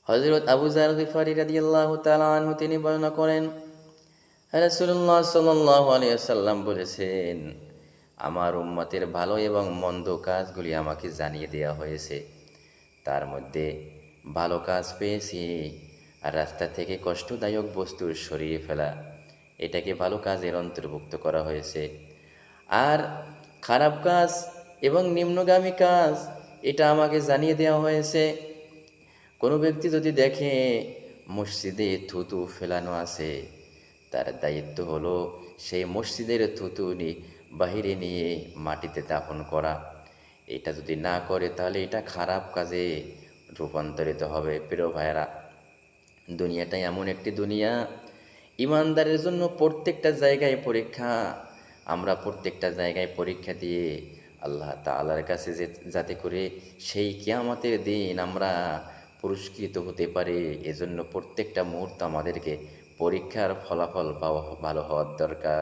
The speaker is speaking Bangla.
হযরত আবু যার গিফারী রাদিয়াল্লাহু তাআলা আনহু তিনি বর্ণনা করেন, রাসূলুল্লাহ সাল্লাল্লাহু আলাইহি ওয়াসাল্লাম বলেছেন, আমার উম্মতের ভালো এবং মন্দ কাজগুলি আমাকে জানিয়ে দেওয়া হয়েছে। তার মধ্যে ভালো কাজ পেয়েছি, আর রাস্তা থেকে কষ্টদায়ক বস্তু সরিয়ে ফেলা, এটাকে ভালো কাজের অন্তর্ভুক্ত করা হয়েছে। আর খারাপ কাজ এবং নিম্নগামী কাজ, এটা আমাকে জানিয়ে দেওয়া হয়েছে। কোনো ব্যক্তি যদি দেখে মসজিদে থুতু ফেলানো আছে, তার দায়িত্ব হলো সেই মসজিদের থুতু বাহিরে নিয়ে মাটিতে দাফন করা। এটা যদি না করে তাহলে এটা খারাপ কাজে রূপান্তরিত হবে। প্রিয় ভাইয়েরা, দুনিয়াটা এমন একটি দুনিয়া, ইমানদারের জন্য প্রত্যেকটা জায়গায় পরীক্ষা। আমরা প্রত্যেকটা জায়গায় পরীক্ষা দিয়ে আল্লাহ তাআলার কাছে যাতে করে সেই কিয়ামতের দিন আমরা পুরস্কৃত হতে পারি, এজন্য প্রত্যেকটা মুহূর্ত আমাদেরকে পরীক্ষার ফলাফল পাওয়া ভালো হওয়ার দরকার।